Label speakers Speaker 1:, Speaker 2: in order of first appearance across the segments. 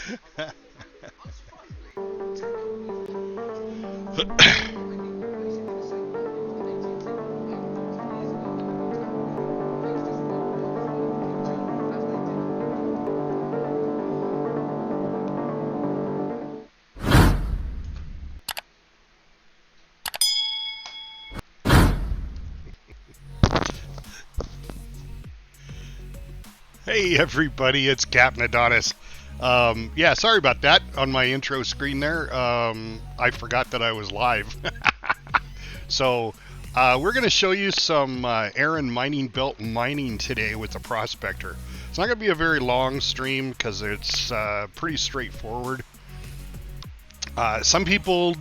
Speaker 1: Hey everybody, it's Captain Adonis. Yeah, sorry about that on my intro screen there. I forgot that I was live. So we're going to show you some Aroon mining belt mining today with the Prospector. It's not going to be a very long stream because it's pretty straightforward. Some people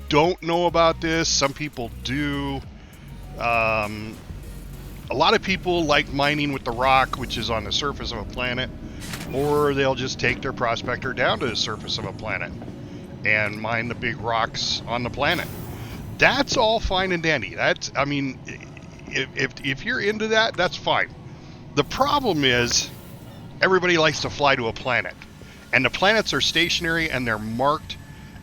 Speaker 1: don't know about this, some people do. A lot of people like mining with the rock, which is on the surface of a planet, or they'll just take their Prospector down to the surface of a planet and mine the big rocks on the planet. That's all fine and dandy. That's, I mean, if you're into that, that's fine. The problem is everybody likes to fly to a planet, and the planets are stationary and they're marked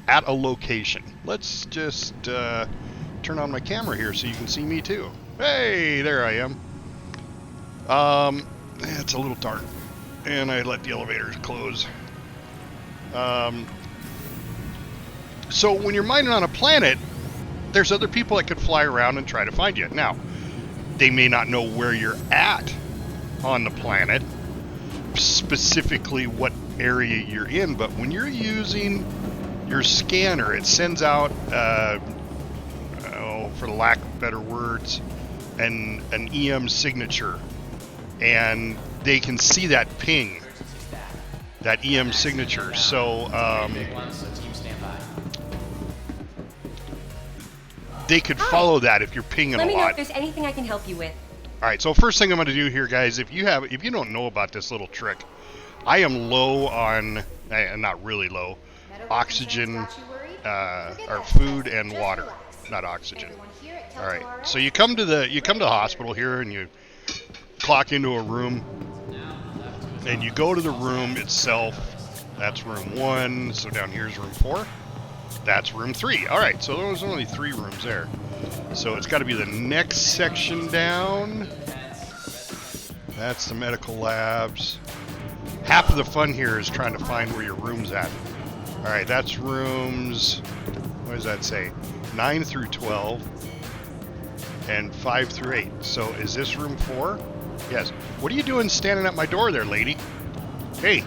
Speaker 1: at a location. Let's just turn on my camera here so you can see me too. Hey, there I am. It's a little dark, and I let the elevators close. So when you're mining on a planet, there's other people that could fly around and try to find you. Now, they may not know where you're at on the planet, specifically what area you're in, but when you're using your scanner, it sends out, for the lack of better words, an EM signature, and they can see that ping, that EM signature. So they could follow that if you're pinging a lot.
Speaker 2: Let me know if there's anything I can help you with.
Speaker 1: All right, so first thing I'm going to do here, guys, if you don't know about this little trick, I am low on, not really low, oxygen, or food and water, not oxygen. All right, so you come to the hospital here and you clock into a room, and you go to the room itself. That's room 1. So down here's room 4. That's room 3. All right, so there's only 3 rooms there. So it's got to be the next section down. That's the medical labs. Half of the fun here is trying to find where your room's at. All right, that's rooms, what does that say? 9 through 12 and 5 through 8. So is this room 4? Yes. What are you doing standing at my door there, lady? Hey,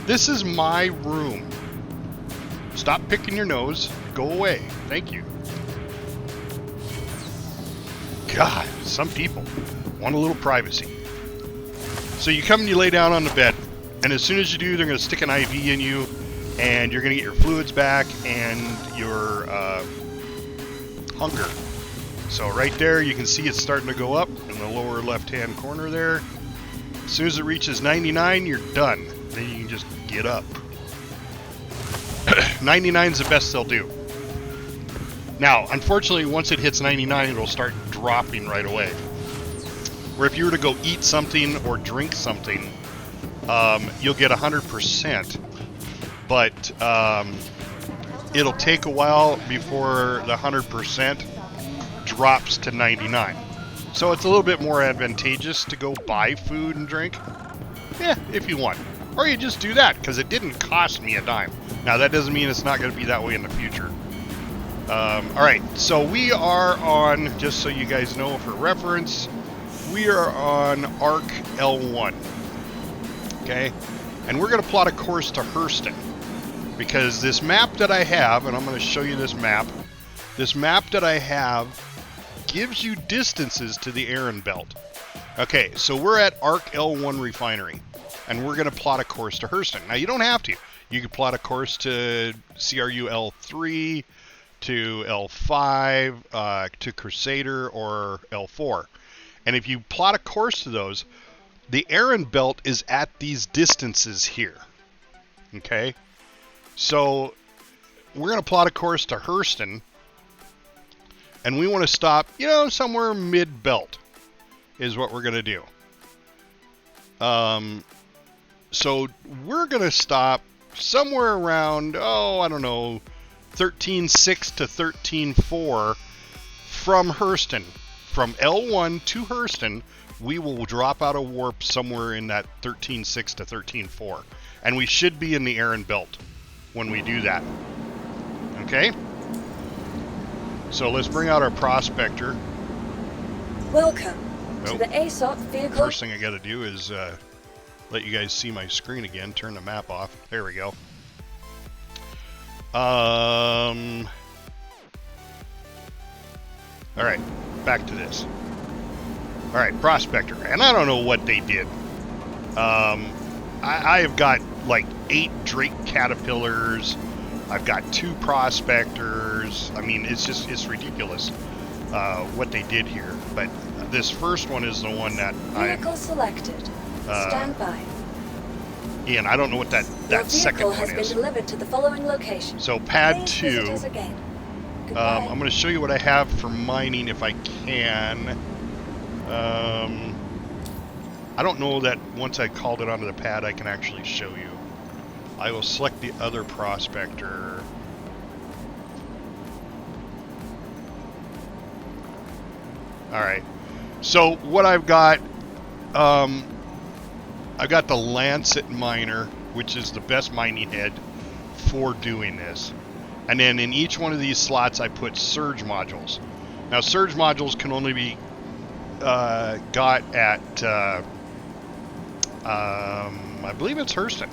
Speaker 1: this is my room. Stop picking your nose. Go away. Thank you. God, some people want a little privacy. So you come and you lay down on the bed, and as soon as you do, they're going to stick an IV in you, and you're going to get your fluids back and your hunger. So right there, you can see it's starting to go up in the lower left-hand corner there. As soon as it reaches 99, you're done. Then you can just get up. 99 is the best they'll do. Now, unfortunately, once it hits 99, it'll start dropping right away. Where if you were to go eat something or drink something, you'll get 100%. But it'll take a while before the 100% drops to 99. So it's a little bit more advantageous to go buy food and drink. Yeah, if you want. Or you just do that, because it didn't cost me a dime. Now, that doesn't mean it's not going to be that way in the future. Alright, so we are on, just so you guys know for reference, we are on ARC L1. Okay? And we're going to plot a course to Hurston. Because this map that I have, and I'm going to show you this map that I have gives you distances to the Aroon belt. Okay, so we're at ARC L1 refinery, and we're going to plot a course to Hurston. Now, you don't have to. You can plot a course to CRU L3, to L5, to Crusader, or L4. And if you plot a course to those, the Aroon belt is at these distances here. Okay? So we're going to plot a course to Hurston, and we want to stop, somewhere mid-belt is what we're going to do. So we're going to stop somewhere around, I don't know, 13.6 to 13.4 from Hurston. From L1 to Hurston, we will drop out of warp somewhere in that 13.6 to 13.4. And we should be in the Aroon belt when we do that. Okay? So let's bring out our Prospector.
Speaker 3: Welcome to the ASOP vehicle.
Speaker 1: First thing I got to do is let you guys see my screen again. Turn the map off. There we go. All right, back to this. All right, Prospector, and I don't know what they did. I have got like 8 Drake caterpillars. I've got 2 Prospectors. I mean, it's ridiculous what they did here. But this first one is the one that
Speaker 3: Vehicle selected. Stand by.
Speaker 1: Ian, I don't know what that second one
Speaker 3: has
Speaker 1: is.
Speaker 3: Been delivered to the following location.
Speaker 1: So pad
Speaker 3: Please
Speaker 1: 2.
Speaker 3: visit us again.
Speaker 1: I'm going to show you what I have for mining if I can. I don't know that once I called it onto the pad I can actually show you. I will select the other Prospector. Alright. So what I've got, I've got the Lancet Miner, which is the best mining head for doing this. And then in each one of these slots I put surge modules. Now surge modules can only be got at, I believe it's Hurston.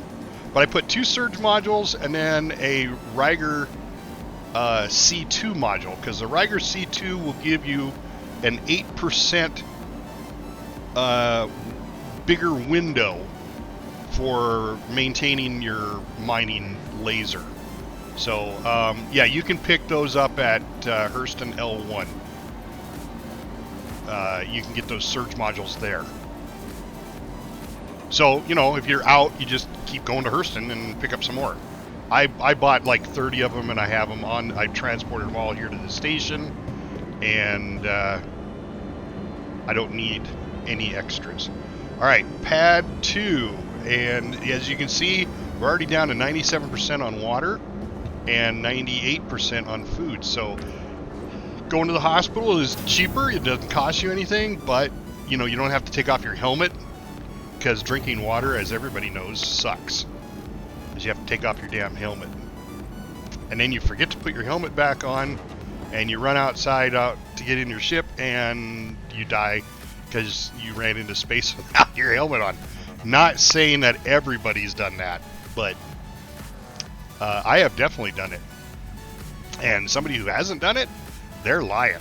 Speaker 1: But I put 2 surge modules and then a Riger C2 module, because the Riger C2 will give you an 8% bigger window for maintaining your mining laser. So, yeah, you can pick those up at Hurston L1. You can get those surge modules there. So, you know, if you're out, you just keep going to Hurston and pick up some more. I bought like 30 of them, and I have them on. I transported them all here to the station, and I don't need any extras. All right, pad 2, and as you can see, we're already down to 97% on water and 98% on food. So going to the hospital is cheaper. It doesn't cost you anything, but you know, you don't have to take off your helmet, because drinking water, as everybody knows, sucks. Because you have to take off your damn helmet. And then you forget to put your helmet back on, and you run outside out to get in your ship, and you die because you ran into space without your helmet on. Not saying that everybody's done that, but I have definitely done it. And somebody who hasn't done it, they're lying.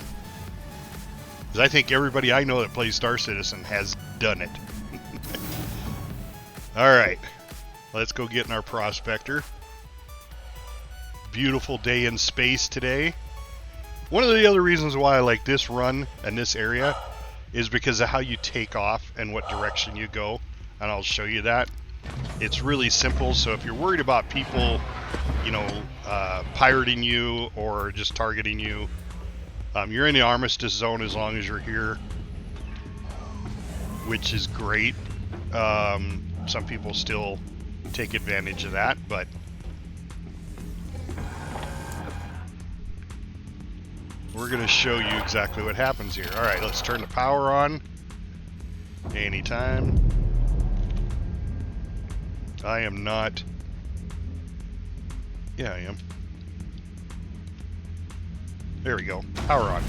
Speaker 1: Because I think everybody I know that plays Star Citizen has done it. Alright, let's go get in our Prospector. Beautiful day in space today. One of the other reasons why I like this run and this area is because of how you take off and what direction you go, and I'll show you that. It's really simple, so if you're worried about people, you know, pirating you or just targeting you, you're in the Armistice Zone as long as you're here, which is great. Some people still take advantage of that, but we're going to show you exactly what happens here. Alright, let's turn the power on. Anytime. I am not... Yeah, I am. There we go. Power on.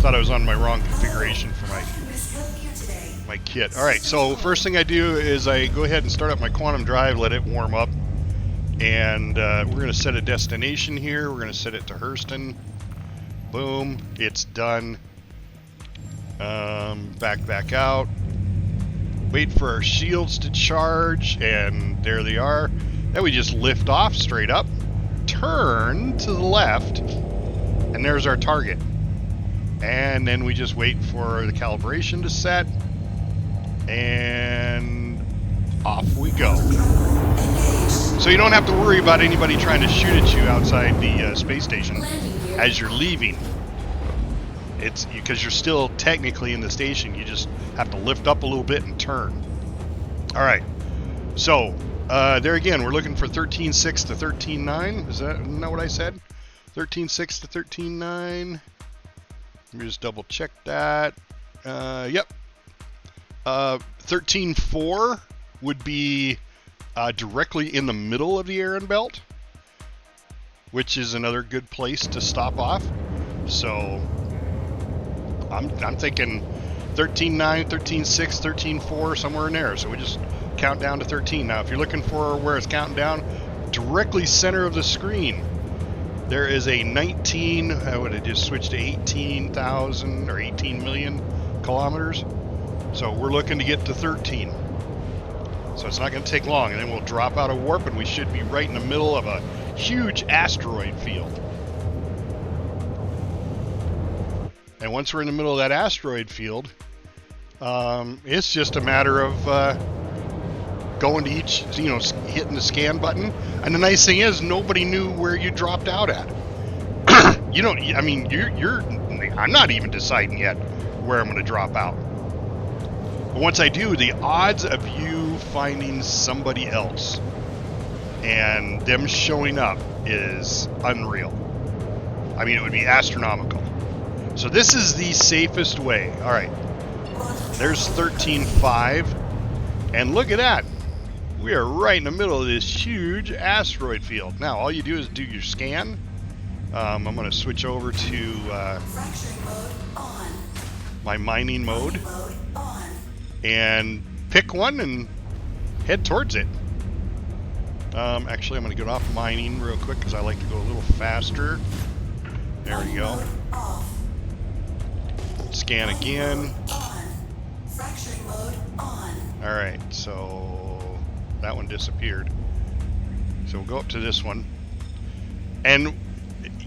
Speaker 1: Thought I was on my wrong configuration for my kit. Alright, so first thing I do is I go ahead and start up my quantum drive, let it warm up. And we're going to set a destination here. We're going to set it to Hurston. Boom, it's done. Back out. Wait for our shields to charge, and there they are. Then we just lift off straight up, turn to the left, and there's our target. And then we just wait for the calibration to set, and off we go. So you don't have to worry about anybody trying to shoot at you outside the space station as you're leaving. It's because you're still technically in the station. You just have to lift up a little bit and turn. Alright, so There again, we're looking for 13.6 to 13.9. Isn't that what I said? 13.6 to 13.9. Let me just double check that. Yep. 13.4 would be directly in the middle of the Aroon belt, which is another good place to stop off. So I'm thinking 13.9, 13.6, 13.4, somewhere in there. So we just count down to 13. Now, if you're looking for where it's counting down, directly center of the screen, there is a 19, I would have just switched to 18,000 or 18 million kilometers. So we're looking to get to 13. So it's not going to take long, and then we'll drop out of warp, and we should be right in the middle of a huge asteroid field. And once we're in the middle of that asteroid field, it's just a matter of going to each, hitting the scan button. And the nice thing is, nobody knew where you dropped out at. I'm not even deciding yet where I'm going to drop out. But once I do, the odds of you finding somebody else and them showing up is unreal. I mean, it would be astronomical. So this is the safest way. All right. There's 13.5. And look at that. We are right in the middle of this huge asteroid field. Now, all you do is do your scan. I'm going to switch over to my mining mode and pick one and head towards it. Actually, I'm going to get off mining real quick because I like to go a little faster. There we go. Scan again. Alright, so that one disappeared. So we'll go up to this one. And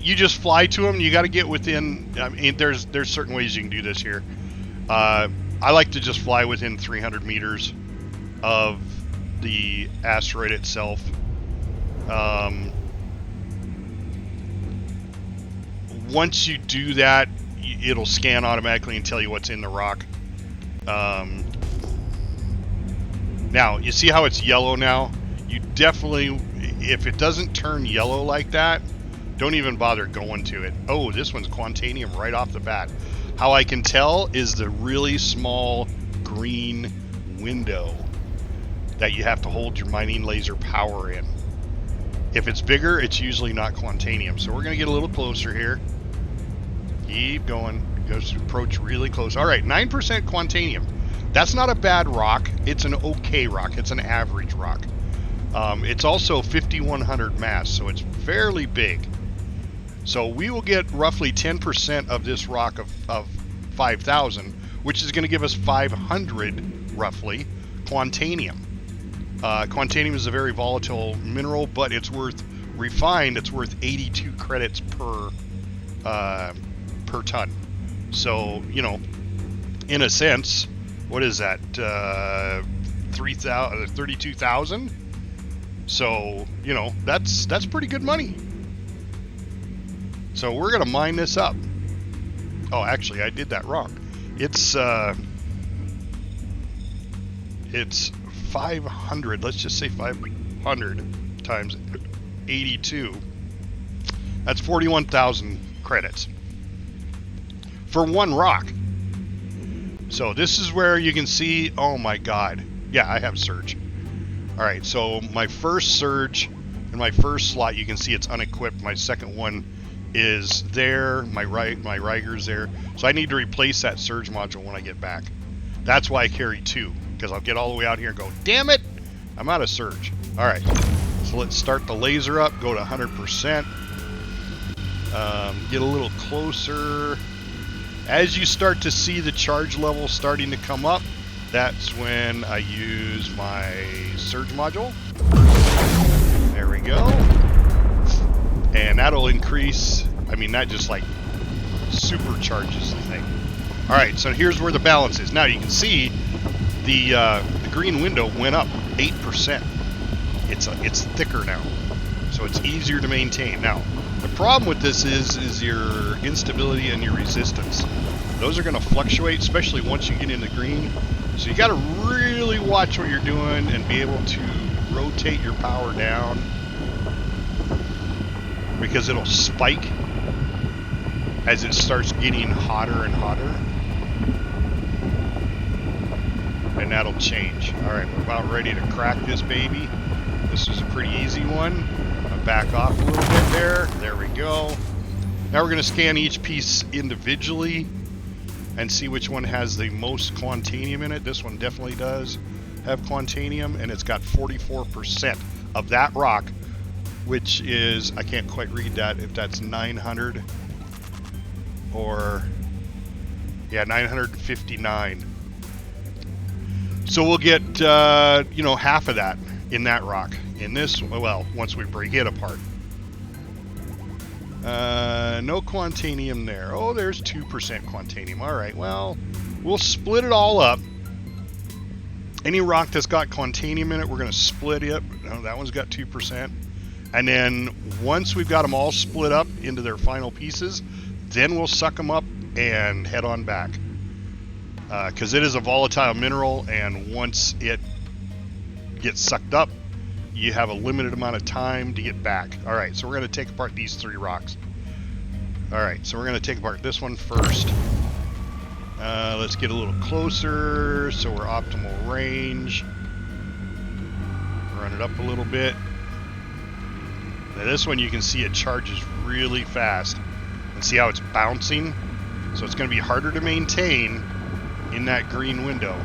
Speaker 1: you just fly to them. You got to get within... I mean, there's certain ways you can do this here. I like to just fly within 300 meters of the asteroid itself. Once you do that, it'll scan automatically and tell you what's in the rock. Now, you see how it's yellow now? You definitely, if it doesn't turn yellow like that, don't even bother going to it. Oh, this one's Quantanium right off the bat. How I can tell is the really small green window that you have to hold your mining laser power in. If it's bigger, it's usually not Quantanium. So we're going to get a little closer here. Keep going. Goes to approach really close. All right, 9% Quantanium. That's not a bad rock. It's an okay rock. It's an average rock. It's also 5,100 mass, so it's fairly big. So we will get roughly 10% of this rock of 5,000, which is going to give us 500, roughly, Quantanium. Quantanium is a very volatile mineral, but it's worth, refined, it's worth 82 credits per ton. So, in a sense, what is that? 32,000. So, that's pretty good money. So we're gonna mine this up. Oh, actually, I did that wrong. It's 500. Let's just say 500 times 82. That's 41,000 credits for one rock. So this is where you can see, oh my god. Yeah, I have surge. Alright, so my first surge in my first slot, you can see it's unequipped. My second one is there. My Riger's there. So I need to replace that surge module when I get back. That's why I carry two, because I'll get all the way out here and go, damn it, I'm out of surge. Alright, so let's start the laser up, go to 100%. Get a little closer. As you start to see the charge level starting to come up, that's when I use my surge module. There we go. And that'll increase, I mean, that just like supercharges the thing. Alright, so here's where the balance is. Now you can see the green window went up 8%. It's thicker now, so it's easier to maintain. Now, the problem with this is your instability and your resistance. Those are going to fluctuate, especially once you get into green. So you got to really watch what you're doing and be able to rotate your power down because it'll spike as it starts getting hotter and hotter. And that'll change. Alright, we're about ready to crack this baby. This is a pretty easy one. I'll back off a little bit there. There we go. Now we're going to scan each piece individually and see which one has the most quantanium in it. This one definitely does have quantanium, and it's got 44% of that rock, which is, I can't quite read that, if that's 900 or, yeah, 959. So we'll get, you know, half of that in that rock. In this, well, once we break it apart. No quantanium there. Oh, there's 2% quantanium. All right, well, we'll split it all up. Any rock that's got quantanium in it, we're going to split it. No, that one's got 2%. And then once we've got them all split up into their final pieces, then we'll suck them up and head on back. Because it is a volatile mineral, and once it gets sucked up, you have a limited amount of time to get back. Alright, so we're going to take apart these 3 rocks. Alright, so we're going to take apart this one first. Let's get a little closer so we're optimal range. Run it up a little bit. Now this one you can see it charges really fast. And see how it's bouncing? So it's going to be harder to maintain in that green window.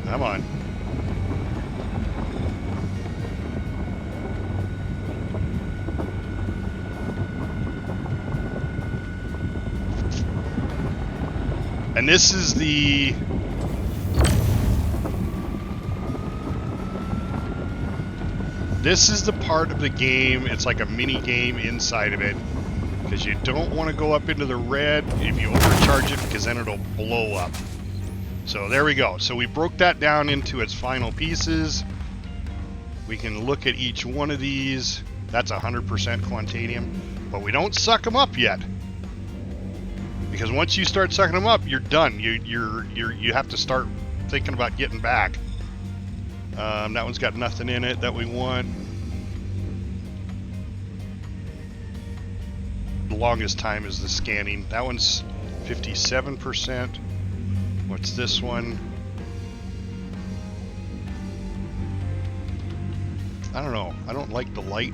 Speaker 1: Come on. And this is the part of the game, it's like a mini game inside of it, because you don't want to go up into the red if you overcharge it, because then it'll blow up. So there we go. So we broke that down into its final pieces. We can look at each one of these. That's 100% quantanium, but we don't suck them up yet, because once you start sucking them up, you're done. You have to start thinking about getting back. That one's got nothing in it that we want. The longest time is the scanning. That one's 57%. What's this one? I don't know. I don't like the light,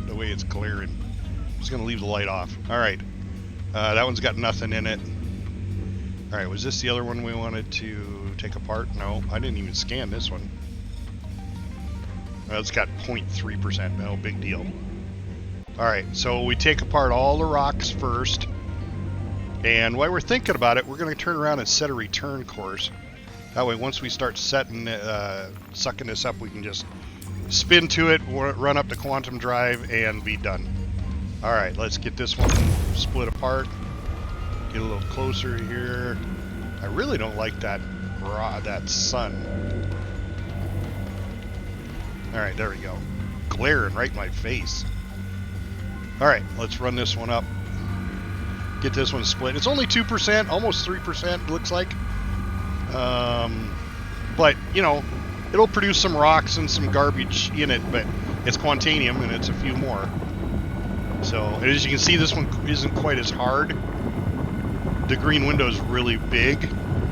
Speaker 1: the way it's glaring. I'm just going to leave the light off. Alright. That one's got nothing in it. Alright, was this the other one we wanted to take apart? No, I didn't even scan this one. It's got 0.3%. No big deal. Alright, so we take apart all the rocks first. And while we're thinking about it, we're going to turn around and set a return course. That way, once we start sucking this up, we can just spin to it, run up to quantum drive, and be done. Alright, let's get this one split apart. Get a little closer here. I really don't like that sun. Alright, there we go. Glaring right in my face. Alright, let's run this one up. Get this one split. It's only 2%, almost 3%, looks like. But, you know, it'll produce some rocks and some garbage in it, but it's quantanium and it's a few more. So, as you can see, this one isn't quite as hard. The green window is really big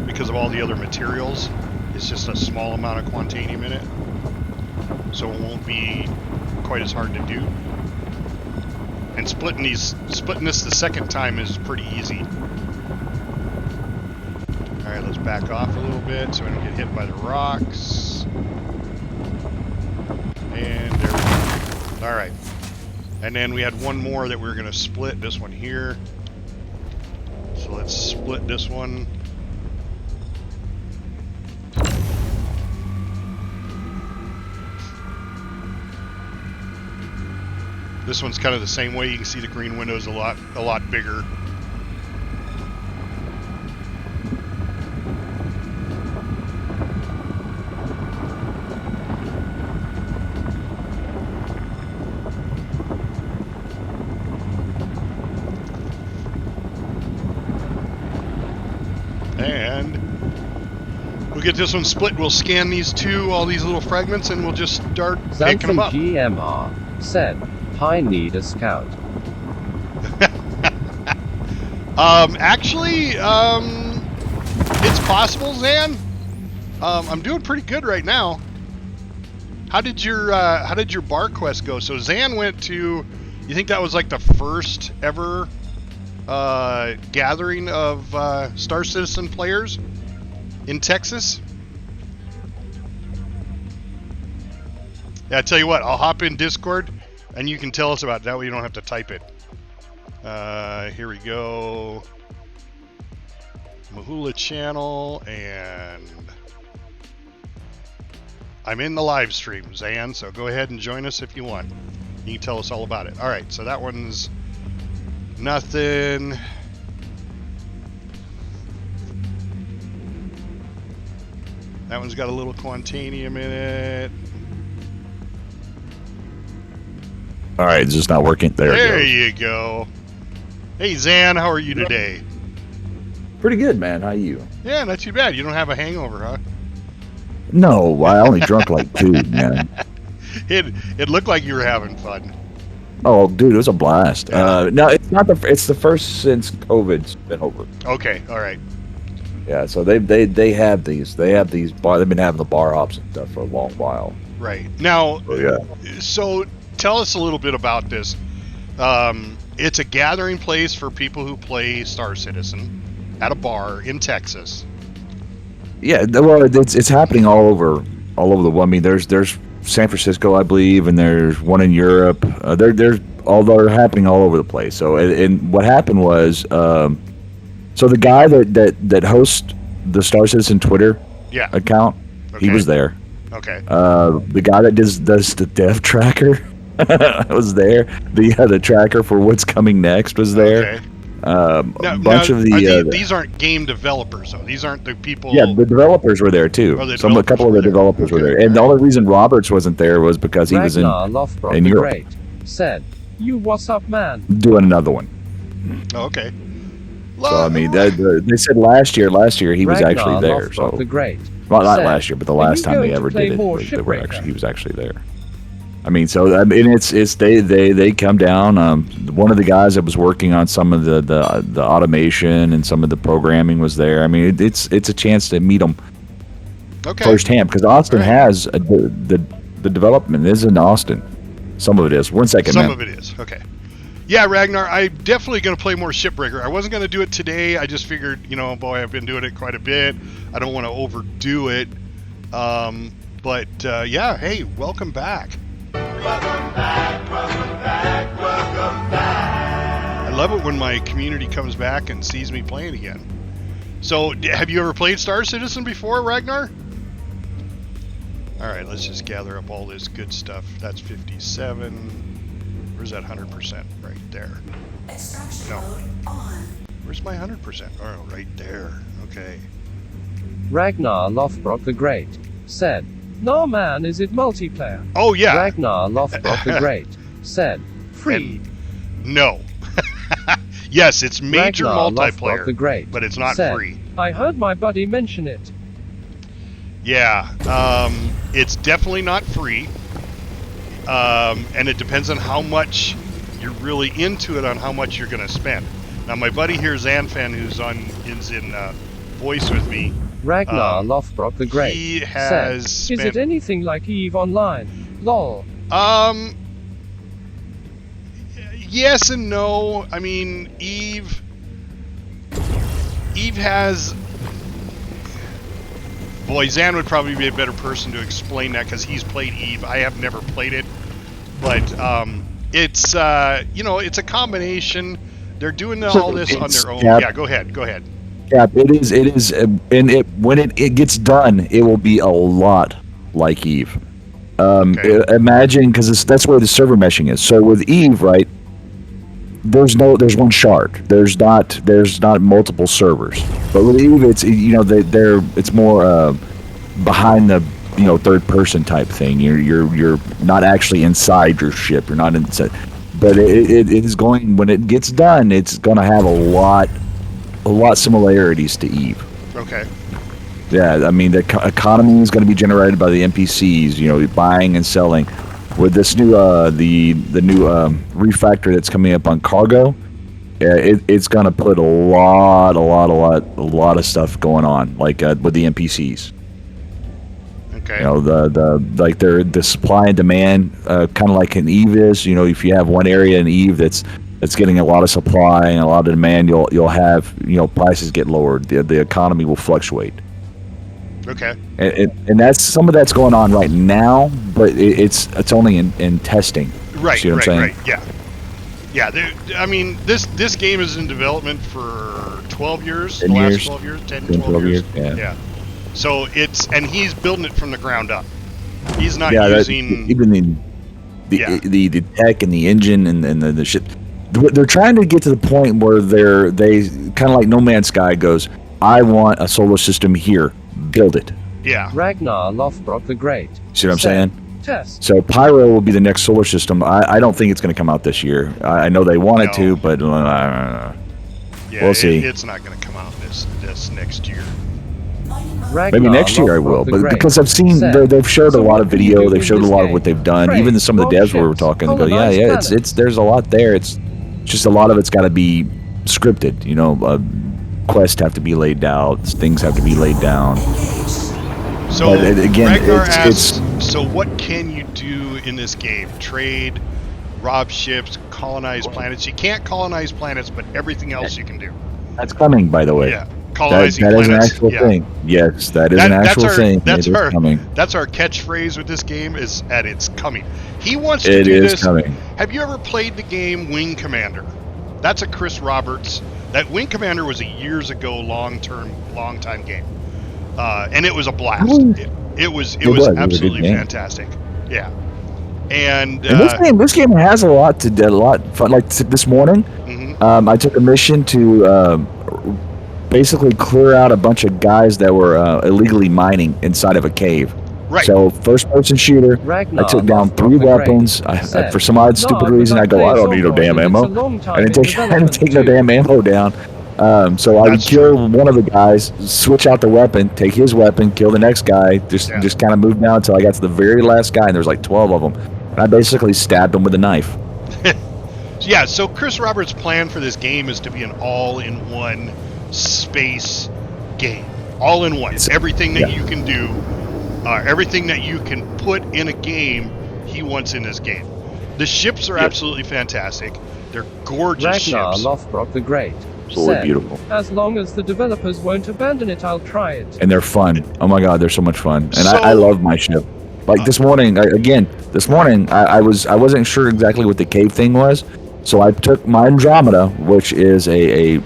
Speaker 1: because of all the other materials. It's just a small amount of quantanium in it. So it won't be quite as hard to do. And splitting this the second time is pretty easy. Alright, let's back off a little bit so we don't get hit by the rocks. And there we go. Alright. And then we had one more that we were going to split, this one here. So let's split this one. This one's kind of the same way. You can see the green window is a lot bigger. And we'll get this one split. We'll scan these all these little fragments, and we'll just start picking them up.
Speaker 4: GMR said, I need a scout.
Speaker 1: Actually, it's possible, Zan. I'm doing pretty good right now. How did your bar quest go? So Zan went to, you think that was like the first ever gathering of Star Citizen players in Texas? Yeah, I tell you what, I'll hop in Discord and you can tell us about it. That way you don't have to type it. Here we go. Mahula channel, and I'm in the live stream, Zan, so go ahead and join us if you want. You can tell us all about it. Alright, so that one's nothing. That one's got a little quantanium in it.
Speaker 5: Alright, it's just not working.
Speaker 1: There you go. Hey Zan, how are you today?
Speaker 5: Pretty good, man. How are you?
Speaker 1: Yeah, not too bad. You don't have a hangover, huh?
Speaker 5: No, I only drunk like 2, man.
Speaker 1: It looked like you were having fun.
Speaker 5: Oh, dude, it was a blast.
Speaker 1: Yeah.
Speaker 5: No, it's not it's the first since COVID's been over.
Speaker 1: Okay, all right.
Speaker 5: Yeah, so they have these bar. They've been having the bar hops and stuff for a long while.
Speaker 1: Right now.
Speaker 5: Oh, yeah.
Speaker 1: So tell us a little bit about this. It's a gathering place for people who play Star Citizen at a bar in Texas.
Speaker 5: Yeah, well, it's happening all over the world. I mean, there's San Francisco, I believe, and there's one in Europe. They're happening all over the place. So, and what happened was, so the guy that hosts the Star Citizen Twitter account,
Speaker 1: okay.
Speaker 5: He was there.
Speaker 1: Okay.
Speaker 5: The guy that does the dev tracker was there. The tracker for what's coming next was there.
Speaker 1: Okay.
Speaker 5: These
Speaker 1: aren't game developers though. These aren't the people.
Speaker 5: Yeah, the developers were there too.
Speaker 1: Oh,
Speaker 5: a couple of the developers were there, and the only reason Roberts wasn't there was because he was in Europe.
Speaker 4: Great said, "You what's up, man?"
Speaker 5: Doing another one.
Speaker 1: Oh, okay.
Speaker 5: So I mean, they said last year he was actually there. So well, not last year, but the last time they ever did it, he was actually there. I mean, so I mean, it's they come down. One of the guys that was working on some of the automation and some of the programming was there. I mean, it's a chance to meet them firsthand because Austin has the development is in Austin. Some of it is. 1 second.
Speaker 1: Some of it is. Okay. Yeah, Ragnar, I'm definitely going to play more Shipbreaker. I wasn't going to do it today. I just figured, boy, I've been doing it quite a bit. I don't want to overdo it. But yeah, hey, welcome back.
Speaker 6: Welcome back, welcome back, welcome back.
Speaker 1: I love it when my community comes back and sees me playing again. So, have you ever played Star Citizen before, Ragnar? Alright, let's just gather up all this good stuff. That's 57. Where's that 100%? Right there. No. Where's my 100%? Oh, right there. Okay.
Speaker 4: Ragnar Lothbrok the Great said, "No man, is it multiplayer?"
Speaker 1: Oh yeah.
Speaker 4: Ragnar Lothbrok the Great said, "Free."
Speaker 1: No. Yes, it's major
Speaker 4: Ragnar
Speaker 1: multiplayer,
Speaker 4: Lothbrok the Great
Speaker 1: but it's not
Speaker 4: said,
Speaker 1: free.
Speaker 4: "I heard my buddy mention it."
Speaker 1: Yeah, it's definitely not free, and it depends on how much you're really into it, on how much you're going to spend. Now, my buddy here, Zanfan, who's in voice with me,
Speaker 4: Ragnar Lothbrok the Great
Speaker 1: he has
Speaker 4: said, "Is it anything like EVE Online? Lol."
Speaker 1: Yes and no. I mean, Eve has... Boy, Zan would probably be a better person to explain that because he's played Eve. I have never played it, but it's it's a combination. They're doing all this on their own. Yeah, go ahead.
Speaker 5: Yeah, it is, and when it gets done, it will be a lot like Eve. Imagine, because that's where the server meshing is. So with Eve, right? There's one shard. There's not multiple servers. But with Eve, it's it's more behind the third person type thing. You're not actually inside your ship. You're not inside. But it is going, when it gets done, it's going to have a lot similarities to Eve.
Speaker 1: Okay.
Speaker 5: Yeah, I mean the economy is going to be generated by the NPCs. You know, buying and selling. With this new the new refactor that's coming up on cargo, it's going to put a lot of stuff going on, like with the NPCs.
Speaker 1: Okay.
Speaker 5: You know, the supply and demand, kind of like an Eve is. You know, if you have one area in Eve that's getting a lot of supply and a lot of demand, you'll have, you know, prices get lowered. The economy will fluctuate.
Speaker 1: Okay.
Speaker 5: And that's some of that's going on right now, but it's only in testing.
Speaker 1: Right.
Speaker 5: See what I'm saying?
Speaker 1: Right. Yeah. Yeah. I mean, this game is in development for 12 years.
Speaker 5: 10
Speaker 1: the last
Speaker 5: years.
Speaker 1: 12 years. 10,
Speaker 5: 10,
Speaker 1: 12 years.
Speaker 5: Yeah.
Speaker 1: So and he's building it from the ground up. He's not
Speaker 5: Yeah,
Speaker 1: using
Speaker 5: even the tech and the engine and the shit. They're trying to get to the point where they kind of like No Man's Sky goes, I want a solar system here. Build it.
Speaker 1: Yeah.
Speaker 4: Ragnar Lothbrok the Great.
Speaker 5: See what I'm saying?
Speaker 4: Test.
Speaker 5: So Pyro will be the next solar system. I don't think it's going to come out this year. I know they want it to, but
Speaker 1: Yeah,
Speaker 5: we'll see.
Speaker 1: It's not going to come out this next year.
Speaker 5: Maybe next year I will, but because I've seen they've showed a lot of video, they've showed a lot of what they've done. Even some of the devs we were talking, they go, yeah, it's there's a lot there. It's just a lot of it's got to be scripted. You know, quests have to be laid out, things have to be laid down.
Speaker 1: So
Speaker 5: again,
Speaker 1: Ragnar
Speaker 5: it's
Speaker 1: asks, so what can you do in this game? Trade, rob ships, colonize planets. You can't colonize planets, but everything else you can do.
Speaker 5: that's coming, by the way.
Speaker 1: Yeah, colonizing
Speaker 5: that is
Speaker 1: planets.
Speaker 5: an actual thing. Yes, that is an actual thing.
Speaker 1: That's
Speaker 5: it is coming.
Speaker 1: That's our catchphrase with this game is that it's coming. He wants to
Speaker 5: It
Speaker 1: do
Speaker 5: is
Speaker 1: this.
Speaker 5: coming.
Speaker 1: Have you ever played the game Wing Commander? That's a Chris Roberts. That Wing Commander was a years ago, long time game, and it was a blast. It was absolutely fantastic. Yeah, and
Speaker 5: this game has a lot of fun. Like this morning, I took a mission to basically clear out a bunch of guys that were illegally mining inside of a cave.
Speaker 1: Right.
Speaker 5: So first-person shooter. I took down 3 weapons. For some odd stupid reason, I go, I don't need no damn ammo. I didn't take no damn ammo down. So I would kill one of the guys, switch out the weapon, take his weapon, kill the next guy, just kind of move down until I got to the very last guy, and there was like 12 of them. And I basically stabbed him with a knife.
Speaker 1: Yeah, so Chris Roberts' plan for this game is to be an all-in-one space game. All-in-one. Everything that you can do, everything that you can put in a game, he wants in this game. The ships are absolutely fantastic. They're gorgeous
Speaker 4: Ragnar
Speaker 1: ships.
Speaker 4: Lothbrok the Great.
Speaker 5: Absolutely beautiful.
Speaker 4: As long as the developers won't abandon it, I'll try it.
Speaker 5: And they're fun. Oh my god, they're so much fun. And I love my ship. Like this morning, I wasn't sure exactly what the cave thing was, so I took my Andromeda, which is a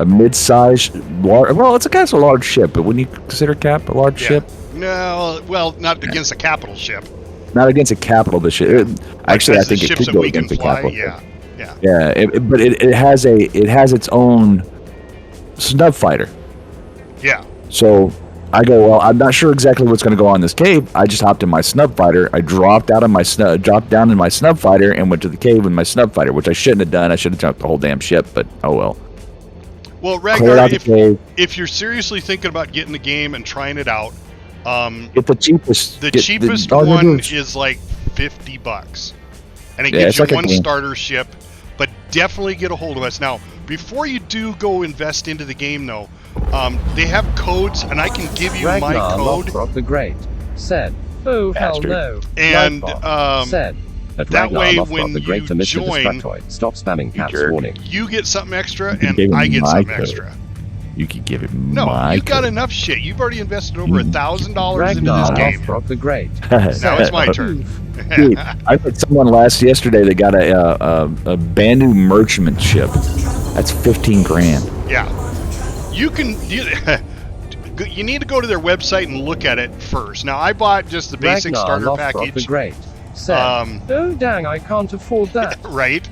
Speaker 5: mid-sized, large. Well, it's a kind of a large ship, but wouldn't you consider Cap a large ship?
Speaker 1: No, well, not against a capital ship.
Speaker 5: Not against a capital, but ship. Actually, I think it could go against a capital. Yeah. But it has its own snub fighter.
Speaker 1: Yeah.
Speaker 5: So I go, well, I'm not sure exactly what's going to go on in this cave. I just hopped in my snub fighter. I dropped down in my snub fighter and went to the cave with my snub fighter, which I shouldn't have done. I should have jumped the whole damn ship, but oh well.
Speaker 1: Well, Ragnar, if you're seriously thinking about getting the game and trying it out,
Speaker 5: get the cheapest.
Speaker 1: The cheapest one is like $50, and it gives you
Speaker 5: like
Speaker 1: one starter ship. But definitely get a hold of us now. Before you do go invest into the game, though, they have codes, and I can give you my code.
Speaker 4: Lothbrok the Great said, "Oh hell no!"
Speaker 1: And
Speaker 4: said
Speaker 1: that way, when you join,
Speaker 4: stop spamming caps warning.
Speaker 1: You get something extra, and I get something extra.
Speaker 5: You could give it
Speaker 1: you've got enough shit. You've already invested over $1,000 into this game.
Speaker 4: Lothbrok the Great.
Speaker 1: Now it's my turn.
Speaker 5: Dude, I met someone yesterday that got a brand new merchantman ship. That's $15,000.
Speaker 1: Yeah, you need to go to their website and look at it first. Now I bought just the basic starter package.
Speaker 4: The Great said, "Oh dang, I can't afford that."
Speaker 1: Right.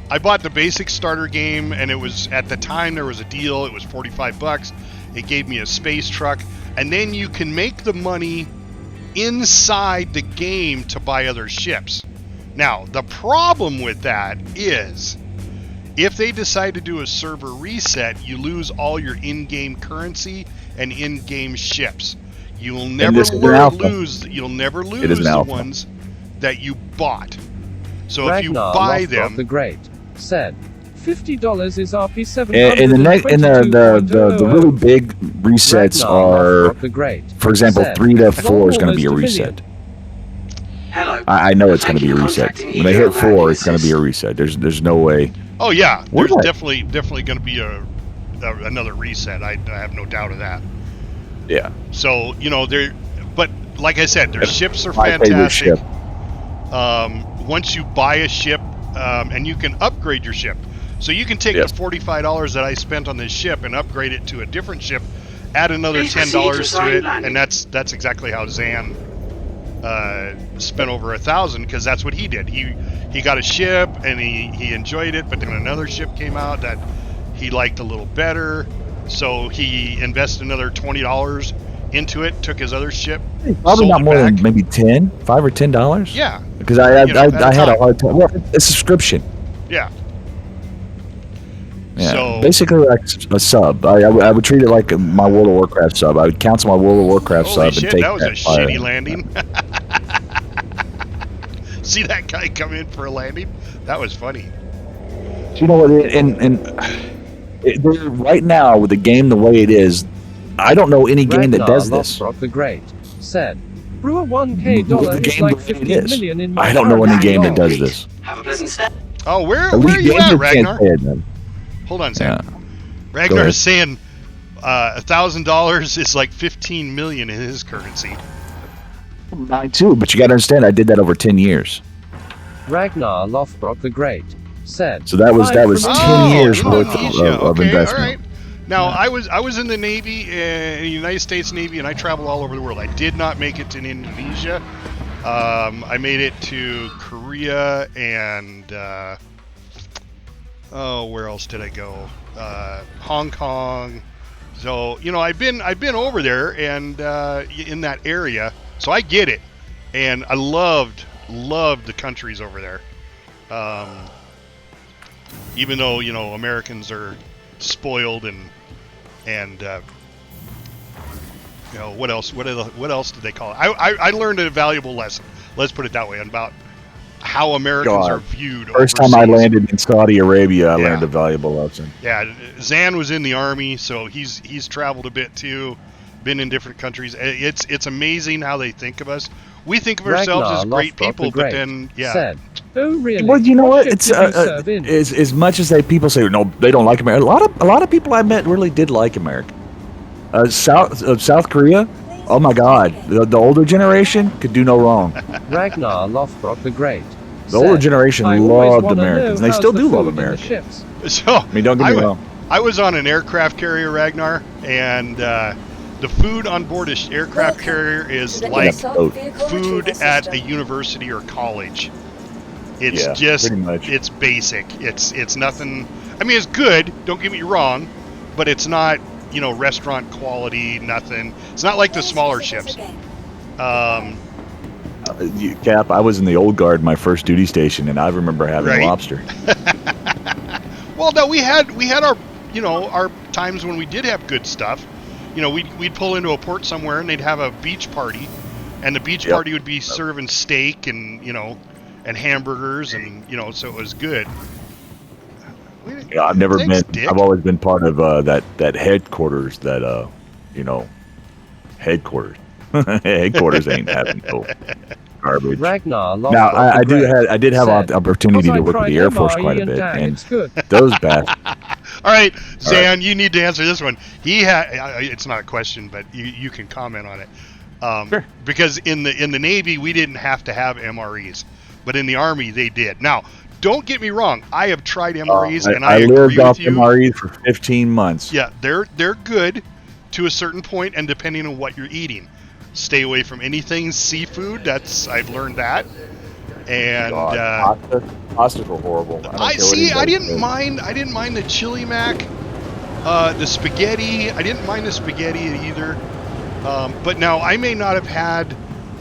Speaker 1: I bought the basic starter game, and it was, at the time, there was a deal. It was $45. It gave me a space truck, and then you can make the money inside the game to buy other ships. Now, the problem with that is If they decide to do a server reset, you lose all your in-game currency and in-game ships. You'll never
Speaker 5: this is an alpha.
Speaker 1: lose. You'll never
Speaker 5: It is
Speaker 1: lose
Speaker 5: an
Speaker 1: the
Speaker 5: alpha.
Speaker 1: ones that you bought. So if you
Speaker 4: Ragnar
Speaker 1: buy
Speaker 4: Lothbrok
Speaker 1: them,
Speaker 4: the Great said, $50 is RP 722.00.
Speaker 5: The really big resets
Speaker 4: Ragnar
Speaker 5: are,
Speaker 4: Lothbrok the Great
Speaker 5: for example,
Speaker 4: said,
Speaker 5: 3 to 4 is going to be a
Speaker 4: almost a
Speaker 5: reset.
Speaker 7: Hello.
Speaker 5: I know it's going to be a
Speaker 7: Thank you for
Speaker 5: reset.
Speaker 7: contacting
Speaker 5: When they hit
Speaker 7: Eco
Speaker 5: 4, it's going to be a
Speaker 7: Analysis.
Speaker 5: reset. There's no way.
Speaker 1: oh yeah,
Speaker 5: What
Speaker 1: there's
Speaker 5: is that?
Speaker 1: definitely going to be another reset. I have no doubt of that.
Speaker 5: Yeah.
Speaker 1: So but like I said, their ships are
Speaker 5: My favorite
Speaker 1: fantastic.
Speaker 5: ship.
Speaker 1: Once you buy a ship, and you can upgrade your ship, so you can take
Speaker 5: Yes.
Speaker 1: the $45 that I spent on this ship and upgrade it to a different ship, add another
Speaker 7: Please
Speaker 1: $10
Speaker 7: proceed to
Speaker 1: to
Speaker 7: side
Speaker 1: it,
Speaker 7: landing.
Speaker 1: and that's exactly how Zan spent over $1,000, because that's what he did. He got a ship and he enjoyed it, but then another ship came out that he liked a little better, so he invested another $20 into it, took his other ship,
Speaker 5: Probably
Speaker 1: sold
Speaker 5: not
Speaker 1: it
Speaker 5: more
Speaker 1: back.
Speaker 5: than maybe $5 or $10.
Speaker 1: Yeah,
Speaker 5: Because I
Speaker 1: You know, at a
Speaker 5: had a
Speaker 1: time.
Speaker 5: hard time. Well, a subscription.
Speaker 1: yeah.
Speaker 5: Yeah.
Speaker 1: So-
Speaker 5: basically like a sub. I would treat it like my World of Warcraft sub. I would cancel my World of Warcraft
Speaker 1: Holy
Speaker 5: sub
Speaker 1: shit,
Speaker 5: and take
Speaker 1: that was a
Speaker 5: fire.
Speaker 1: shitty landing. See that guy come in for a landing? That was funny.
Speaker 5: You know what? Right now with the game the way it is, I don't know any game that
Speaker 4: Ragnar
Speaker 5: does this.
Speaker 4: Lothbrok the Great said, Brewer 1K
Speaker 5: With
Speaker 4: dollar
Speaker 5: the
Speaker 4: is
Speaker 5: game
Speaker 4: like
Speaker 5: the way it
Speaker 4: 15
Speaker 5: is.
Speaker 4: million in my
Speaker 5: I don't know any
Speaker 4: current
Speaker 5: game that
Speaker 4: dollar.
Speaker 5: does this.
Speaker 7: Have a pleasant stay.
Speaker 1: Oh, where
Speaker 5: Elite
Speaker 1: are you
Speaker 5: Gamers
Speaker 1: at,
Speaker 5: can't
Speaker 1: Ragnar?
Speaker 5: say it, man.
Speaker 1: Hold on a second.
Speaker 5: Yeah.
Speaker 1: Ragnar
Speaker 5: ahead.
Speaker 1: is saying $1,000 is like 15 million in his currency.
Speaker 5: Mine too, but you got to understand, I did that over 10 years.
Speaker 4: Ragnar Lothbrok the Great said,
Speaker 5: So that was
Speaker 4: "Live
Speaker 5: was
Speaker 4: from
Speaker 5: 10 years worth
Speaker 1: Indonesia.
Speaker 5: of
Speaker 1: Okay,
Speaker 5: investment.
Speaker 1: all right. Now, I was in the Navy, in the United States Navy, and I traveled all over the world. I did not make it to Indonesia. I made it to Korea and where else did I go? Hong Kong. So I've been over there and in that area, so I get it, and I loved the countries over there. Even though Americans are spoiled and what else? What else did they call it? I learned a valuable lesson. Let's put it that way about how Americans are viewed.
Speaker 5: First time I
Speaker 1: overseas.
Speaker 5: landed in Saudi Arabia, I
Speaker 1: Yeah.
Speaker 5: learned a valuable lesson.
Speaker 1: Yeah, Zan was in the army, so he's traveled a bit too, been in different countries. It's amazing how they think of us. We think of ourselves
Speaker 4: Ragnar
Speaker 1: as great
Speaker 4: Lothbrok
Speaker 1: people,
Speaker 4: the
Speaker 1: but
Speaker 4: Great
Speaker 1: then
Speaker 4: said, oh really?
Speaker 5: Well, you know what?
Speaker 4: ship
Speaker 5: It's
Speaker 4: did you serve in?"
Speaker 5: as much as people say no, they don't like America. A lot of people I met really did like America. South Korea. Oh my God, the older generation could do no wrong.
Speaker 4: Ragnar Lothbrok the Great.
Speaker 5: The older
Speaker 4: said,
Speaker 5: generation
Speaker 4: "I always
Speaker 5: loved
Speaker 4: wanna
Speaker 5: Americans,
Speaker 4: know
Speaker 5: and they
Speaker 4: how's
Speaker 5: still
Speaker 4: the
Speaker 5: do love
Speaker 4: food in the
Speaker 5: America.
Speaker 4: ships."
Speaker 1: So
Speaker 5: I mean, don't get me wrong.
Speaker 1: I was on an aircraft carrier, Ragnar, and the food on board an aircraft
Speaker 3: Welcome
Speaker 1: carrier is
Speaker 3: to the
Speaker 1: like
Speaker 3: ASOP vehicle
Speaker 1: food
Speaker 3: retrieval
Speaker 1: at a
Speaker 3: system.
Speaker 1: university or college. It's
Speaker 5: Yeah,
Speaker 1: just
Speaker 5: pretty much.
Speaker 1: it's basic. It's nothing. I mean, it's good. Don't get me wrong, but it's not restaurant quality. Nothing. It's not like the smaller ships.
Speaker 5: Cap, I was in the old guard, my first duty station, and I remember having
Speaker 1: Right.
Speaker 5: lobster.
Speaker 1: Well, no, we had our our times when we did have good stuff. We'd pull into a port somewhere and they'd have a beach party, and the beach
Speaker 5: Yep.
Speaker 1: party would be serving steak and and hamburgers and so it was good.
Speaker 5: Yeah, I've never
Speaker 1: Thanks,
Speaker 5: been.
Speaker 1: Dick.
Speaker 5: I've always been part of that headquarters. That headquarters. Headquarters ain't having no garbage.
Speaker 4: Ragnar Lothbrok
Speaker 5: Now,
Speaker 4: the
Speaker 5: I
Speaker 4: Great
Speaker 5: did have
Speaker 4: said,
Speaker 5: an opportunity
Speaker 4: "'Cause I
Speaker 5: to work with
Speaker 4: tried
Speaker 5: the Air Force
Speaker 4: MRE
Speaker 5: quite a
Speaker 4: and
Speaker 5: bit,
Speaker 4: dang,
Speaker 5: and
Speaker 4: it's good."
Speaker 5: those bastards.
Speaker 1: All right, Zan, you need to answer this one. He had. It's not a question, but you can comment on it.
Speaker 5: Sure.
Speaker 1: Because in the Navy we didn't have to have MREs, but in the Army they did. Now, don't get me wrong. I have tried MREs, and I agree
Speaker 5: lived
Speaker 1: with
Speaker 5: off
Speaker 1: you.
Speaker 5: MREs for 15 months.
Speaker 1: Yeah, they're good to a certain point, and depending on what you're eating, stay away from anything seafood. I've learned that. And
Speaker 5: God, pastas were horrible.
Speaker 1: I didn't mind the chili mac, the spaghetti. I didn't mind the spaghetti either. But now I may not have had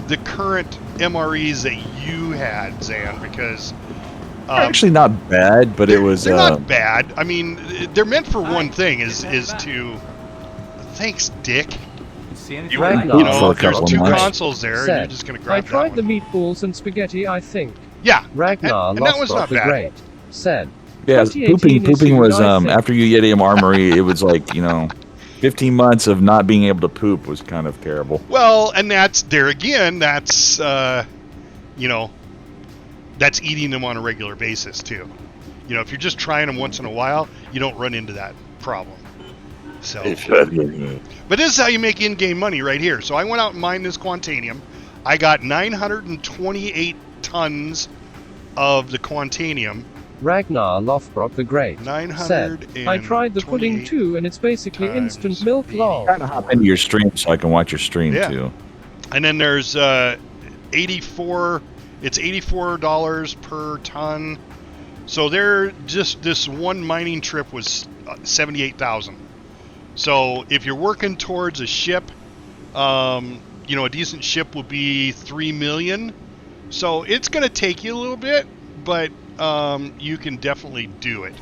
Speaker 1: the current MREs that you had, Zan, because
Speaker 5: Actually, not bad, but it was.
Speaker 1: They're not bad. I mean, they're meant for one thing: is to. Thanks, Dick.
Speaker 8: See anything?
Speaker 1: You
Speaker 4: Ragnar
Speaker 1: know,
Speaker 5: for a
Speaker 1: there's
Speaker 5: couple
Speaker 1: two
Speaker 5: months.
Speaker 1: consoles there, and
Speaker 4: Said,
Speaker 1: you're just gonna
Speaker 4: I
Speaker 1: grab
Speaker 4: tried
Speaker 1: that
Speaker 4: the
Speaker 1: one.
Speaker 4: meatballs and spaghetti, I think.
Speaker 1: Yeah,
Speaker 4: Ragnar
Speaker 1: and that was not
Speaker 4: Lothbrok the
Speaker 1: bad.
Speaker 4: Great said,
Speaker 5: Yeah,
Speaker 4: 2018
Speaker 5: pooping
Speaker 4: issued,
Speaker 5: was
Speaker 4: I think.
Speaker 5: after Yetium Armory. It was like 15 months of not being able to poop was kind of terrible.
Speaker 1: Well, and that's there again. That's that's eating them on a regular basis too. If you're just trying them once in a while, you don't run into that problem. So, but this is how you make in-game money right here. So I went out and mined this Quantanium. I got 928 tons of the Quantanium.
Speaker 4: Ragnar Lothbrok the Great said, I tried the pudding too, and it's basically instant milk lol.
Speaker 5: Trying to hop into your stream so I can watch your stream too.
Speaker 1: And then there's 84. It's $84 per ton. So they're just this one mining trip was 78,000. So if you're working towards a ship, a decent ship will be 3 million. So it's going to take you a little bit, but you can definitely do it.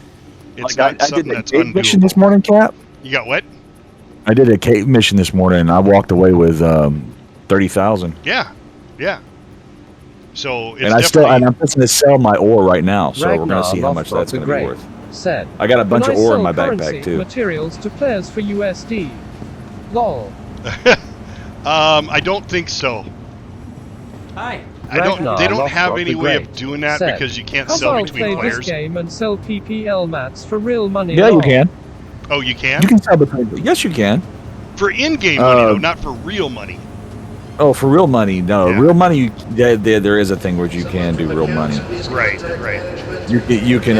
Speaker 1: It's not something that's
Speaker 5: I did a cave mission
Speaker 1: undoable.
Speaker 5: this morning, Cap.
Speaker 1: You got what?
Speaker 5: I did a cave mission this morning, and I walked away with 30,000.
Speaker 1: Yeah. So it's
Speaker 5: and I'm fixing to sell my ore right now, so we're going to see how much that's going to be worth.
Speaker 4: Said,
Speaker 5: I got a bunch of ore in my
Speaker 4: currency
Speaker 5: backpack too.
Speaker 4: Materials to players for USD. Lol.
Speaker 1: I don't think so.
Speaker 8: Hi.
Speaker 1: They don't have
Speaker 4: Lothbrok
Speaker 1: any
Speaker 4: the
Speaker 1: way
Speaker 4: Great
Speaker 1: of doing that
Speaker 4: said,
Speaker 1: because you can't
Speaker 4: How
Speaker 1: sell
Speaker 4: about
Speaker 1: between
Speaker 4: play
Speaker 1: players.
Speaker 4: this game and sell PPL mats for real money?
Speaker 5: Yeah, you
Speaker 4: lol.
Speaker 5: can.
Speaker 1: Oh, you can?
Speaker 5: You can sell between. Yes, you can.
Speaker 1: For in-game money, though, not for real money.
Speaker 5: Oh, for real money? No,
Speaker 1: Yeah.
Speaker 5: real money. There is a thing where you can do real money.
Speaker 1: Right.
Speaker 5: You can.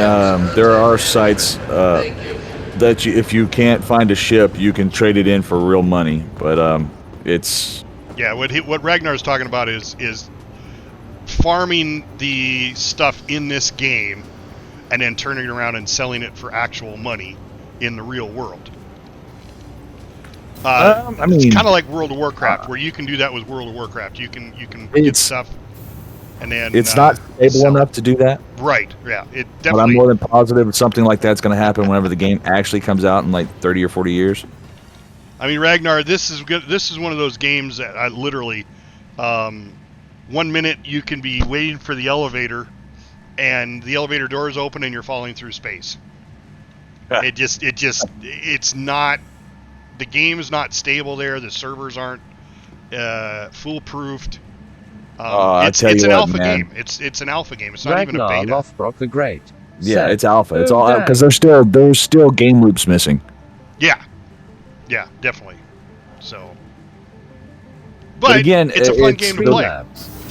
Speaker 5: There are sites that if you can't find a ship, you can trade it in for real money. But it's.
Speaker 1: Yeah, what Ragnar's talking about is farming the stuff in this game and then turning it around and selling it for actual money in the real world. It's kind of like World of Warcraft, where you can do that with World of Warcraft. You can get stuff, and then
Speaker 5: it's not stable enough to do that.
Speaker 1: Right? Yeah, it definitely.
Speaker 5: But I'm more than positive something like that's going to happen whenever the game actually comes out in like 30 or 40 years.
Speaker 1: I mean, Ragnar, this is one of those games that I literally, 1 minute you can be waiting for the elevator, and the elevator doors open and you're falling through space. It's not. The game is not stable there. The servers aren't foolproofed. It's an alpha game. It's an alpha game. It's not even a beta.
Speaker 4: Lothbrok the Great.
Speaker 5: Yeah,
Speaker 4: said,
Speaker 5: it's alpha. It's
Speaker 4: "Oh,
Speaker 5: all
Speaker 4: dang."
Speaker 5: because there's still game loops missing.
Speaker 1: Yeah, definitely. So, but
Speaker 5: again,
Speaker 1: it's a fun
Speaker 5: it's
Speaker 1: game to
Speaker 5: the-
Speaker 1: play.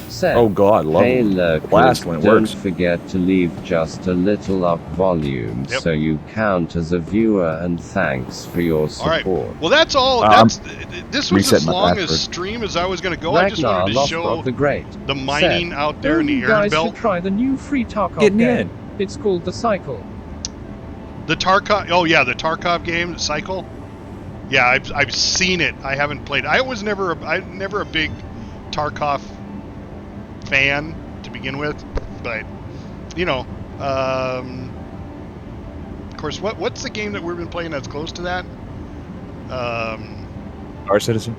Speaker 4: Said,
Speaker 5: Oh God, love
Speaker 4: hey,
Speaker 5: it.
Speaker 4: lurkers,
Speaker 5: Blast when it
Speaker 4: don't
Speaker 5: works.
Speaker 4: forget to leave just a little up volume
Speaker 1: Yep.
Speaker 4: so you count as a viewer, and thanks for your
Speaker 1: All right.
Speaker 4: support.
Speaker 1: Well, that's all. This was
Speaker 5: reset
Speaker 1: as
Speaker 5: my
Speaker 1: long
Speaker 5: password.
Speaker 1: as stream as I was going to go. I just
Speaker 4: Ragnar
Speaker 1: wanted to
Speaker 4: Lothbrok
Speaker 1: show
Speaker 4: the Great
Speaker 1: the mining
Speaker 4: said,
Speaker 1: out there in the
Speaker 4: you
Speaker 1: Aroon
Speaker 4: guys
Speaker 1: belt.
Speaker 4: should try the new free Tarkov
Speaker 5: Getting
Speaker 4: game.
Speaker 5: in.
Speaker 4: It's called The Cycle.
Speaker 1: The Tarkov. Oh yeah, the Tarkov game, Cycle. Yeah, I've seen it. I haven't played. I'm never a big Tarkov fan to begin with, but of course, what's the game that we've been playing that's close to that?
Speaker 5: Star Citizen.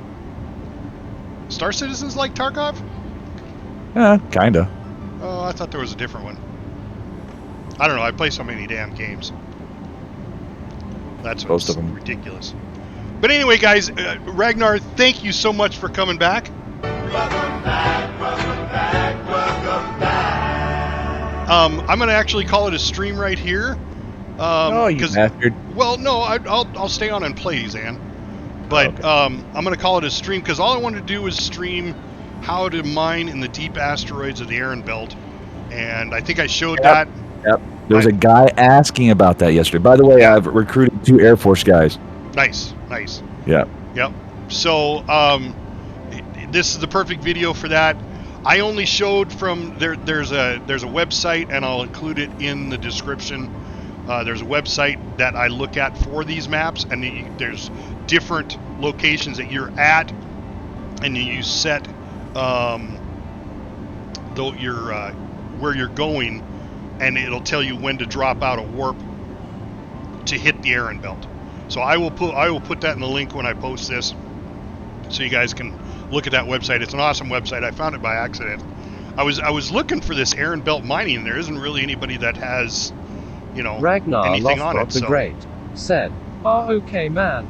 Speaker 1: Star Citizen's like Tarkov?
Speaker 5: Yeah, kinda.
Speaker 1: Oh, I thought there was a different one. I don't know. I play so many damn games. That's
Speaker 5: Most
Speaker 1: what's
Speaker 5: of 'em.
Speaker 1: ridiculous. But anyway, guys, Ragnar, thank you so much for coming back.
Speaker 6: Welcome back, welcome back, welcome back.
Speaker 1: I'm going to actually call it a stream right here.
Speaker 5: Oh, you bastard.
Speaker 1: Well, no, I'll stay on and play, Zan. But
Speaker 5: Okay.
Speaker 1: I'm going to call it a stream because all I want to do is stream how to mine in the deep asteroids of the Aroon Belt. And I think I showed that.
Speaker 5: Yep. There was a guy asking about that yesterday. By the way, I've recruited 2 Air Force guys.
Speaker 1: Nice.
Speaker 5: Yeah.
Speaker 1: Yep. So this is the perfect video for that. I only showed from there. There's a website, and I'll include it in the description. There's a website that I look at for these maps, and there's different locations that you're at, and you set where you're going and it'll tell you when to drop out a warp to hit the Aroon belt. So I will put that in the link when I post this, so you guys can look at that website. It's an awesome website. I found it by accident. I was looking for this Aroon belt mining, and there isn't really anybody that has, you know,
Speaker 4: Ragnar
Speaker 1: anything on
Speaker 4: Lothbrok
Speaker 1: it.
Speaker 4: the
Speaker 1: So.
Speaker 4: Great said, "Ah, okay, man."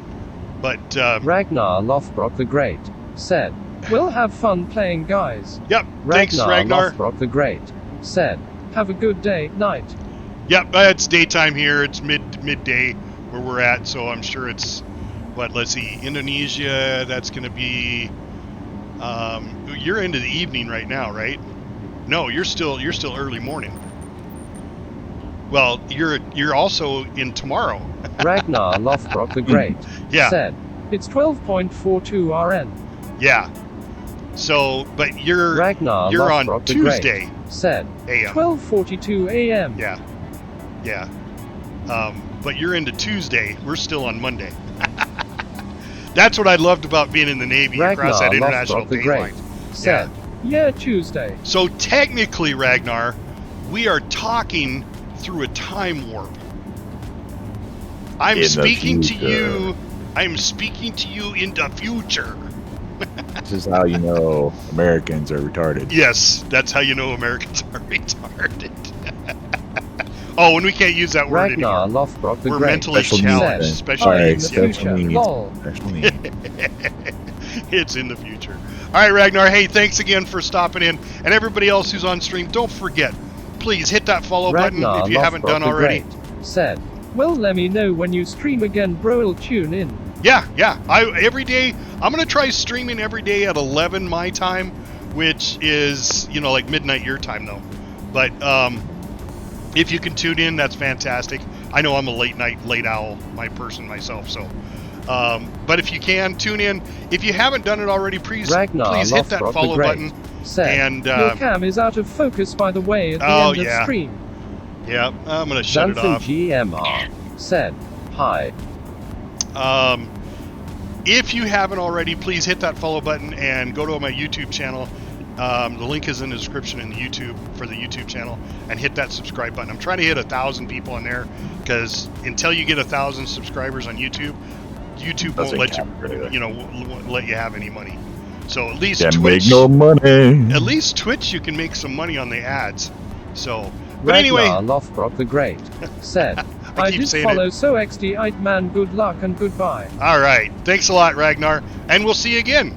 Speaker 1: But
Speaker 4: Ragnar Lothbrok the Great said, "We'll have fun playing, guys."
Speaker 1: Yep. Thanks, Ragnar.
Speaker 4: Lothbrok the Great said, "Have a good day, night."
Speaker 1: Yep. It's daytime here. It's midday where we're at. So I'm sure it's what? Let's see. Indonesia. That's going to be. You're into the evening right now, right? No, you're still early morning. Well, you're also in tomorrow.
Speaker 4: Ragnar Lothbrok the Great
Speaker 1: Yeah.
Speaker 4: said, "It's 12.42 RN."
Speaker 1: Yeah. So, but you're
Speaker 4: Ragnar
Speaker 1: on
Speaker 4: Lothbrok the
Speaker 1: Tuesday
Speaker 4: Great said,
Speaker 1: AM.
Speaker 4: 12:42 AM.
Speaker 1: Yeah. Yeah. But you're into Tuesday. We're still on Monday. That's what I loved about being in the Navy across that
Speaker 4: Ragnar
Speaker 1: international
Speaker 4: Lothbrok the
Speaker 1: date
Speaker 4: Great
Speaker 1: line.
Speaker 4: said, "Yeah, Tuesday."
Speaker 1: So technically, Ragnar, we are talking through a time warp. I'm speaking to you. I'm speaking to you in the future.
Speaker 5: This is how you know Americans are retarded.
Speaker 1: Yes, that's how you know Americans are retarded. Oh, and we can't use that word
Speaker 4: Ragnar
Speaker 1: anymore.
Speaker 4: Lothbrok the
Speaker 1: We're
Speaker 4: Great
Speaker 1: mentally
Speaker 5: Special
Speaker 1: challenged.
Speaker 5: needs.
Speaker 1: Special
Speaker 5: All right,
Speaker 1: needs.
Speaker 4: in the
Speaker 1: Yeah.
Speaker 5: special
Speaker 4: future.
Speaker 5: needs.
Speaker 4: Lol.
Speaker 5: Special needs.
Speaker 1: It's in the future. All right, Ragnar. Hey, thanks again for stopping in, and everybody else who's on stream. Don't forget, please hit that follow button
Speaker 4: Ragnar
Speaker 1: if you haven't
Speaker 4: Lothbrok
Speaker 1: done
Speaker 4: the
Speaker 1: already.
Speaker 4: Great said, "Well, let me know when you stream again, bro. I'll tune in."
Speaker 1: Yeah. Every day, I'm gonna try streaming every day at 11 my time, which is like midnight your time though. But if you can tune in, that's fantastic. I know I'm a late owl, myself. So, but if you can tune in, if you haven't done it already, please hit
Speaker 4: Lothbrok
Speaker 1: that
Speaker 4: the
Speaker 1: follow
Speaker 4: Great
Speaker 1: button.
Speaker 4: said,
Speaker 1: And
Speaker 4: "Your cam is out of focus, by the way, at the end
Speaker 1: yeah.
Speaker 4: of stream."
Speaker 1: Yeah, I'm gonna shut it
Speaker 4: Xanthan
Speaker 1: off.
Speaker 4: GMR said, "Hi."
Speaker 1: If you haven't already, please hit that follow button and go to my YouTube channel. The link is in the description in the YouTube for the YouTube channel, and hit that subscribe button. I'm trying to hit 1,000 people in there, because until you get 1,000 subscribers on YouTube won't let you, won't let you have any money. So at least
Speaker 5: Can't
Speaker 1: Twitch,
Speaker 5: make no money.
Speaker 1: at least Twitch, you can make some money on the ads. So, but
Speaker 4: Ragnar
Speaker 1: anyway,
Speaker 4: Lothbrok the Great said, "I
Speaker 1: keep
Speaker 4: did
Speaker 1: saying
Speaker 4: follow,
Speaker 1: it.
Speaker 4: so XD8 man, good luck and goodbye."
Speaker 1: All right, thanks a lot, Ragnar, and we'll see you again.